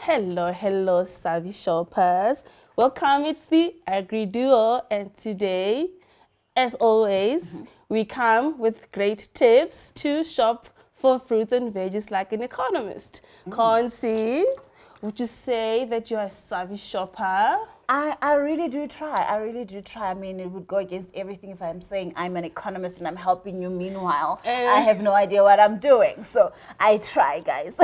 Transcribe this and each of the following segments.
Hello, savvy shoppers. Welcome, it's the Agri Duo, and today, as always, we come with great tips to shop for fruits and veggies like an economist. Concy, would you say that you're a savvy shopper? I really do try. I mean, it would go against everything if I'm saying I'm an economist and I'm helping you. Meanwhile, I have no idea what I'm doing. So I try, guys.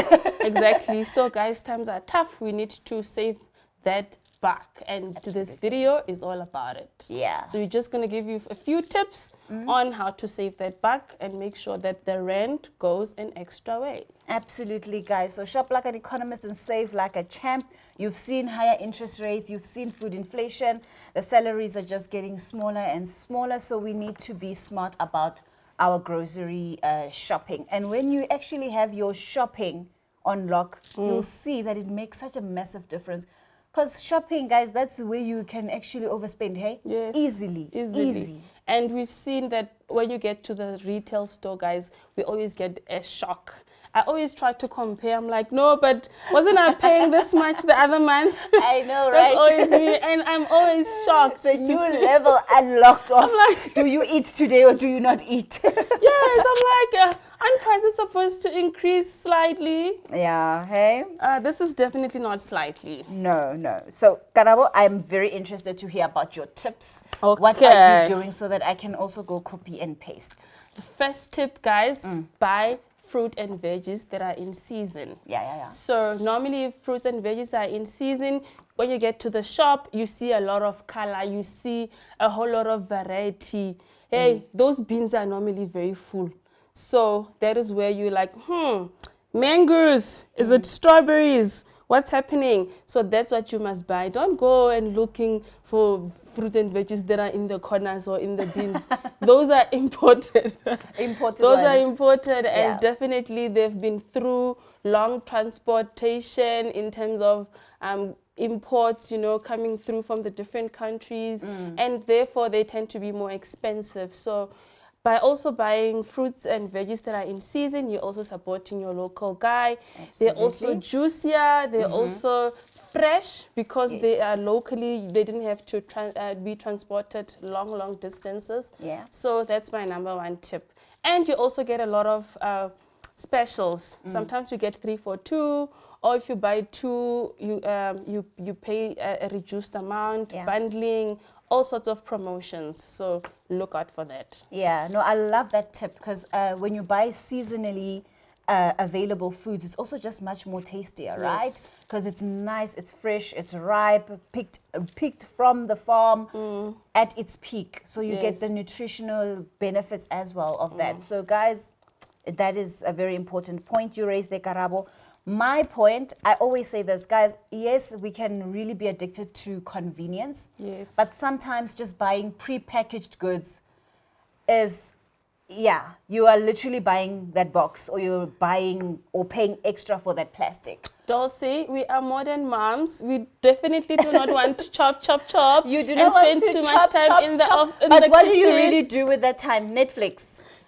Exactly. So, guys, times are tough. We need to save that back. And this video is all about it. Yeah. So, we're just going to give you a few tips on how to save that back and make sure that the rent goes an extra way. Absolutely, guys. So shop like an economist and save like a champ. You've seen higher interest rates. You've seen food inflation. The salaries are just getting smaller and smaller. So we need to be smart about our grocery shopping. And when you actually have your shopping on lock, you'll see that it makes such a massive difference. Because shopping, guys, that's where you can actually overspend, hey? Yes. Easily. Easy. And we've seen that when you get to the retail store, guys, we always get a shock. I always try to compare. I'm like, no, but wasn't I paying this much the other month? I know, right? That's always me, and I'm always shocked. The to new see- level unlocked of I'm like, do you eat today or do you not eat? yes, I'm like, aren't prices supposed to increase slightly? Yeah, hey? This is definitely not slightly. No. So, Karabo, I'm very interested to hear about your tips. Okay. What are you doing so that I can also go copy and paste? The first tip, guys, buy fruit and veggies that are in season. Yeah. So normally if fruits and veggies are in season, when you get to the shop, you see a lot of color, you see a whole lot of variety. Hey, those bins are normally very full. So that is where you're like, mangoes, is it strawberries? What's happening? So that's what you must buy. Don't go and looking for fruit and veggies that are in the corners or in the bins. Those are imported. Those are imported, and definitely they've been through long transportation in terms of imports, coming through from the different countries, and therefore they tend to be more expensive. So by also buying fruits and veggies that are in season, you're also supporting your local guy. Absolutely. They're also juicier. They're also fresh because they are locally. They didn't have to be transported long distances. Yeah. So that's my number one tip. And you also get a lot of specials. Sometimes you get 3 for 2, or if you buy 2, you pay a reduced amount. Bundling. All sorts of promotions, so look out for that. Yeah, no, I love that tip because when you buy seasonally available foods, it's also just much more tastier, right? Because it's nice, it's fresh, it's ripe, picked from the farm at its peak. So you get the nutritional benefits as well of that. So guys, that is a very important point you raised there, Karabo. My point, I always say this, guys, yes, we can really be addicted to convenience. Yes. But sometimes just buying pre-packaged goods is, you are literally buying that box, or you're buying or paying extra for that plastic. Dulcie, we are modern moms. We definitely do not want to chop. You do and not want spend to too chop, much time chop, in the chop. in But the what kitchen. do you really do with that time? Netflix.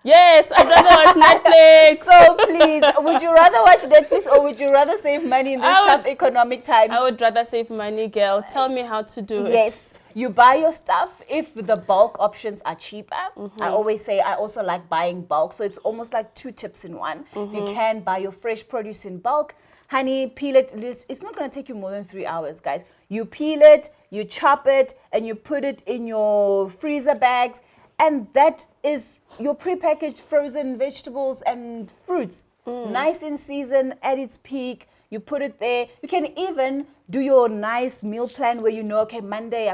Yes, I'd rather watch Netflix. So please, would you rather watch Netflix or would you rather save money in this tough economic times? I would rather save money, girl. Tell me how to do it. Yes. You buy your stuff if the bulk options are cheaper. I always say I also like buying bulk. So it's almost like 2 tips in one. You can buy your fresh produce in bulk. Honey, peel it. It's not going to take you more than 3 hours, guys. You peel it, you chop it, and you put it in your freezer bags. And that is your prepackaged frozen vegetables and fruits. Nice in season, at its peak. You put it there. You can even do your nice meal plan where you know, okay, Monday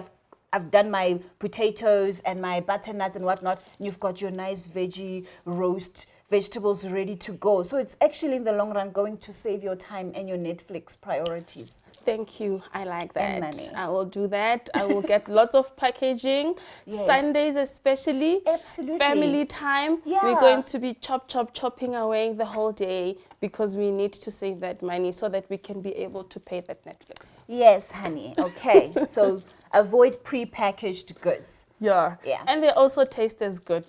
I've done my potatoes and my butternuts and whatnot. And you've got your nice veggie roast vegetables ready to go. So it's actually in the long run going to save your time and your Netflix priorities. Thank you. I like that. And money. I will do that. I will get lots of packaging. Sundays especially. Absolutely. Family time. Yeah. We're going to be chopping away the whole day because we need to save that money so that we can be able to pay that Netflix. Yes, honey. Okay. So avoid pre-packaged goods. Yeah. And they also taste as good,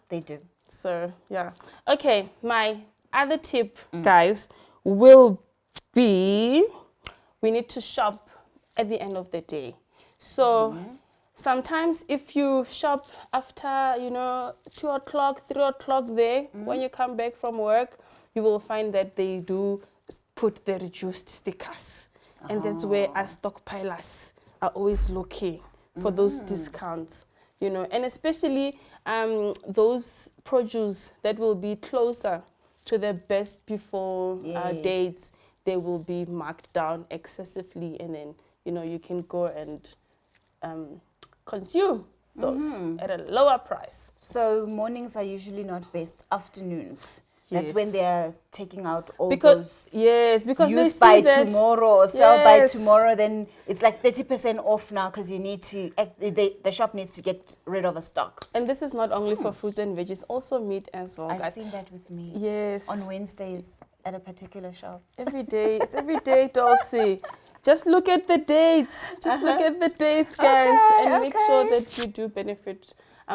They do. So, yeah. Okay, my other tip, guys, will be we need to shop at the end of the day. So sometimes if you shop after, 2 o'clock, 3 o'clock there, when you come back from work, you will find that they do put the reduced stickers. And that's where us stockpilers are always looking for those discounts, and especially those produce that will be closer to the best before dates, they will be marked down excessively, and then, you can go and consume those at a lower price. So mornings are usually not best, afternoons. That's when Yes. they're taking out all Because those because they use see by that tomorrow or sell by Yes. tomorrow. Then it's like 30% off now because you need to. The shop needs to get rid of a stock. and this is not only for fruits and veggies, also meat as well, I've guys. seen that with me. Yes. On Wednesdays at a particular shop. Every day. It's every day, Dulcie. Just look at the dates. Just look at the dates, guys, and make sure that you do benefit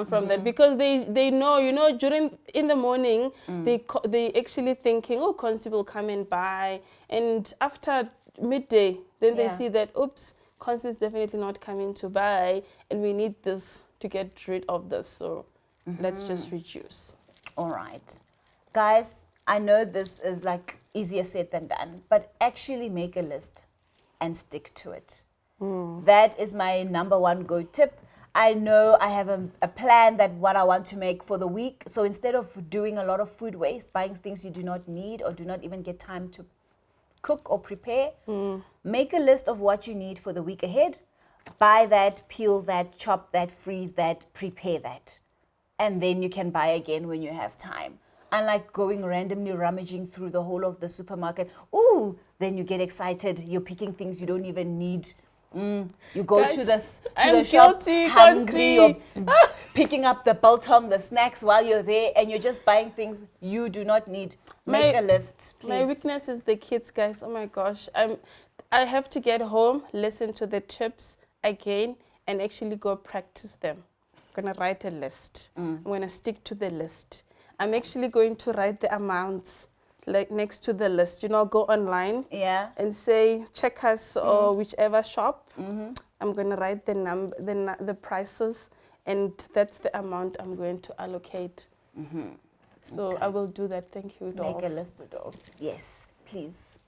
from that, because they know, during in the morning they actually thinking, oh, Consi will come and buy, and after midday then they Yeah. see that, oops, Consi is definitely not coming to buy, and we need this to get rid of this, so let's just reduce. All right. Guys, I know this is like easier said than done, but actually make a list and stick to it. That is my number one go tip. I know I have a plan that what I want to make for the week. So instead of doing a lot of food waste, buying things you do not need or do not even get time to cook or prepare, make a list of what you need for the week ahead. Buy that, peel that, chop that, freeze that, prepare that. And then you can buy again when you have time. Unlike going randomly rummaging through the whole of the supermarket. Ooh, then you get excited. You're picking things you don't even need. You go Guys, to the I'm shop guilty, hungry. You're Consi. picking up the biltong, the snacks while you're there, and you're just buying things you do not need. Make a list, please. My weakness is the kids, guys. Oh my gosh. I have to get home, listen to the tips again, and actually go practice them. I'm going to write a list. I'm going to stick to the list. I'm actually going to write the amounts like next to the list. Go online and say Checkers or whichever shop. I'm going to write the number, the prices, and that's the amount I'm going to allocate. So I will do that. Thank you, dolls. Make a list of those. Yes, please.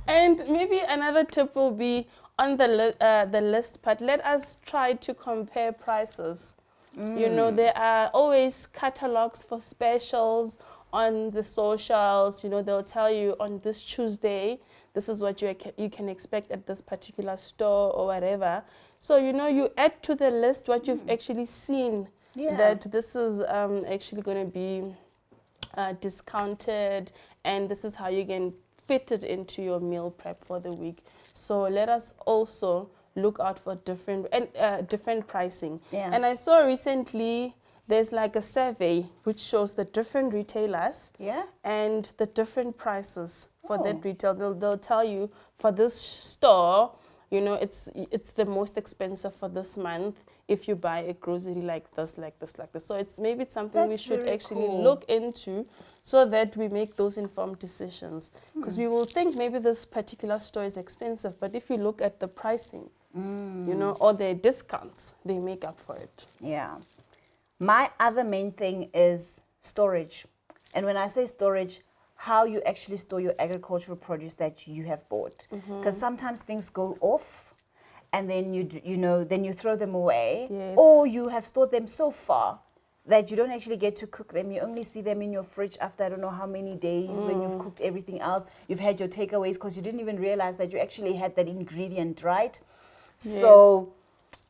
And maybe another tip will be on the list part. Let us try to compare prices. There are always catalogs for specials on the socials. They'll tell you on this Tuesday, this is what you can expect at this particular store or whatever. So, you add to the list what you've actually seen, that this is actually going to be discounted, and this is how you can fit it into your meal prep for the week. So let us also look out for different pricing. And I saw recently there's like a survey which shows the different retailers and the different prices for that retail. They'll tell you for this store, it's the most expensive for this month if you buy a grocery like this. So it's maybe something we should actually look into, so that we make those informed decisions. Because we will think maybe this particular store is expensive, but if you look at the pricing, or their discounts, they make up for it. Yeah. My other main thing is storage. And when I say storage, how you actually store your agricultural produce that you have bought. Because sometimes things go off, and then then you throw them away, or you have stored them so far that you don't actually get to cook them. You only see them in your fridge after I don't know how many days, when you've cooked everything else. You've had your takeaways because you didn't even realize that you actually had that ingredient, right? So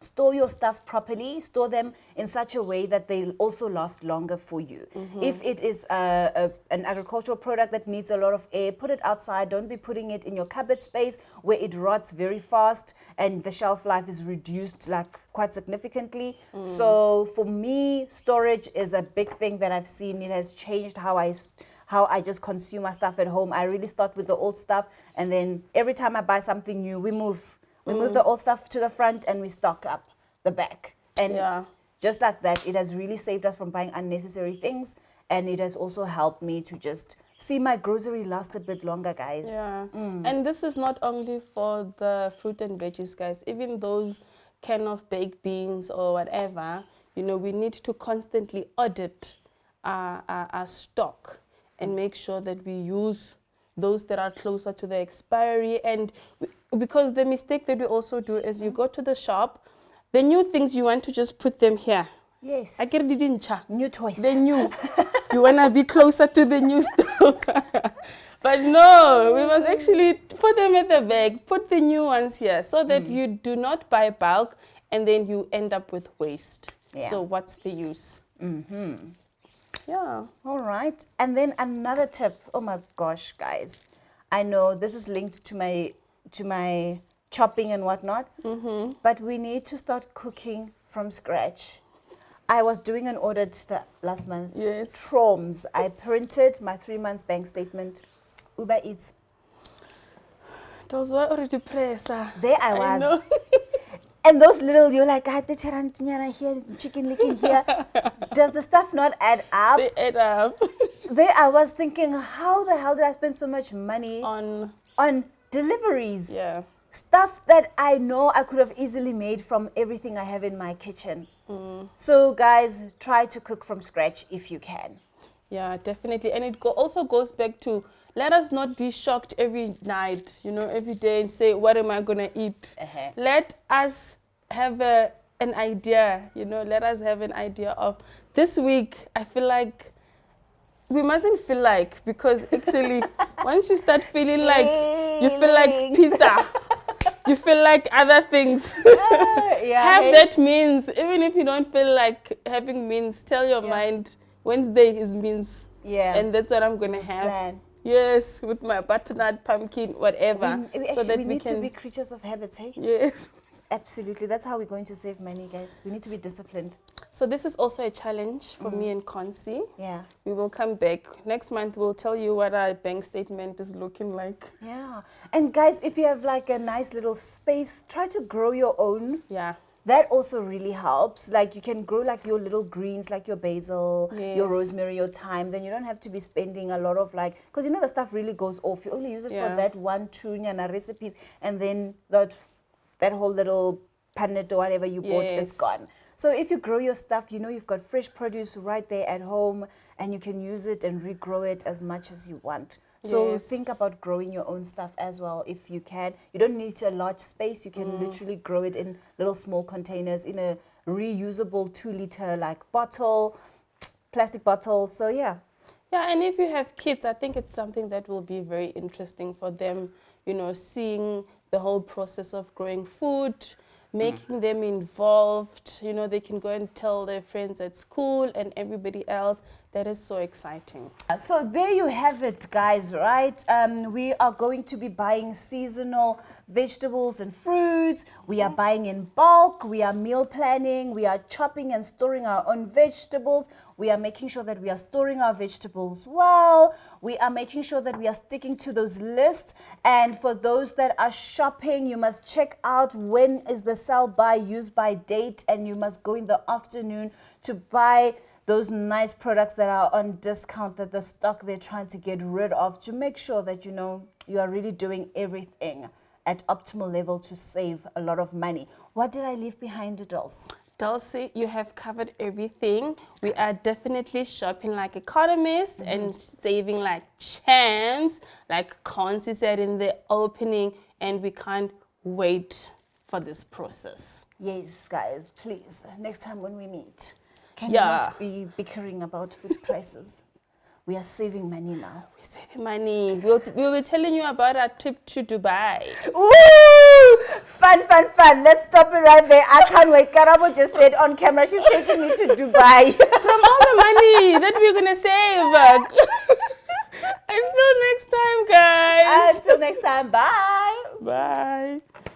store your stuff properly. Store them in such a way that they'll also last longer for you. If it is an agricultural product that needs a lot of air, put it outside. Don't be putting it in your cupboard space where it rots very fast and the shelf life is reduced like quite significantly. So for me, storage is a big thing that I've seen. It has changed how I just consume my stuff at home. I really start with the old stuff, and then every time I buy something new, we move the old stuff to the front and we stock up the back. And just like that, it has really saved us from buying unnecessary things, and it has also helped me to just see my grocery last a bit longer, guys. Yeah. And this is not only for the fruit and veggies, guys. Even those can of baked beans or whatever, you know, we need to constantly audit our stock and make sure that we use those that are closer to the expiry. And because the mistake that we also do is you go to the shop, the new things you want to just put them here. Yes. I get it. New toys. The new. You want to be closer to the new stuff. But no, we must actually put them at the back, put the new ones here so that you do not buy bulk and then you end up with waste. Yeah. So what's the use? Yeah. All right. And then another tip. Oh my gosh, guys. I know this is linked to my chopping and whatnot, but we need to start cooking from scratch. I was doing an audit last month. Yes. Troms. I printed my 3 months bank statement. Uber Eats. Those were already pressure. There I was. know. And those little, you're like, I did here, chicken licking here. Does the stuff not add up? They add up. There I was thinking, how the hell did I spend so much money On, deliveries? yeah. Stuff that I know I could have easily made from everything I have in my kitchen. So guys, try to cook from scratch if you can. Yeah, definitely. And it also goes back to, let us not be shocked every night, you know, every day and say, what am I going to eat? Let us have an idea, you know, let us have an idea of this week. I feel like we mustn't feel like, because actually once you start feeling like, you feel like pizza, you feel like other things. Have that means, even if you don't feel like having means, tell your mind Wednesday is means. Yeah. And that's what I'm going to have. Plan. Yes, with my butternut, pumpkin, whatever. We need to be creatures of habits, hey? Yes. Absolutely. That's how we're going to save money, guys. We need to be disciplined. So this is also a challenge for me and Consi. Yeah. We will come back. Next month, we'll tell you what our bank statement is looking like. Yeah. And guys, if you have like a nice little space, try to grow your own. Yeah. That also really helps. Like you can grow like your little greens, like your basil, your rosemary, your thyme. Then you don't have to be spending a lot of like, because you know the stuff really goes off. You only use it for that 1-2 nyana recipes, and then that whole little panet or whatever you bought is gone. So if you grow your stuff, you know you've got fresh produce right there at home, and you can use it and regrow it as much as you want. So think about growing your own stuff as well if you can. You don't need a large space. You can literally grow it in little small containers in a reusable 2-liter like bottle, plastic bottle. So yeah. Yeah, and if you have kids, I think it's something that will be very interesting for them, you know, seeing the whole process of growing food, making them involved. You know, they can go and tell their friends at school and everybody else. That is so exciting. So there you have it, guys, right? We are going to be buying seasonal vegetables and fruits. We are buying in bulk. We are meal planning. We are chopping and storing our own vegetables. We are making sure that we are storing our vegetables well. We are making sure that we are sticking to those lists. And for those that are shopping, you must check out when is the sell by, use by date, and you must go in the afternoon to buy those nice products that are on discount, that the stock they're trying to get rid of, to make sure that you know you are really doing everything at optimal level to save a lot of money. What did I leave behind, dolls? Dulcie, you have covered everything. We are definitely shopping like economists and saving like champs, like Consi said in the opening, and we can't wait for this process. Yes, guys, please, next time when we meet, can you not be bickering about food prices? We are saving money now. We're saving money. We'll be telling you about our trip to Dubai. Ooh! Fun, fun, fun. Let's stop it right there. I can't wait. Karabo just said on camera she's taking me to Dubai. From all the money that we're going to save. Until next time, guys. Until next time. Bye. Bye.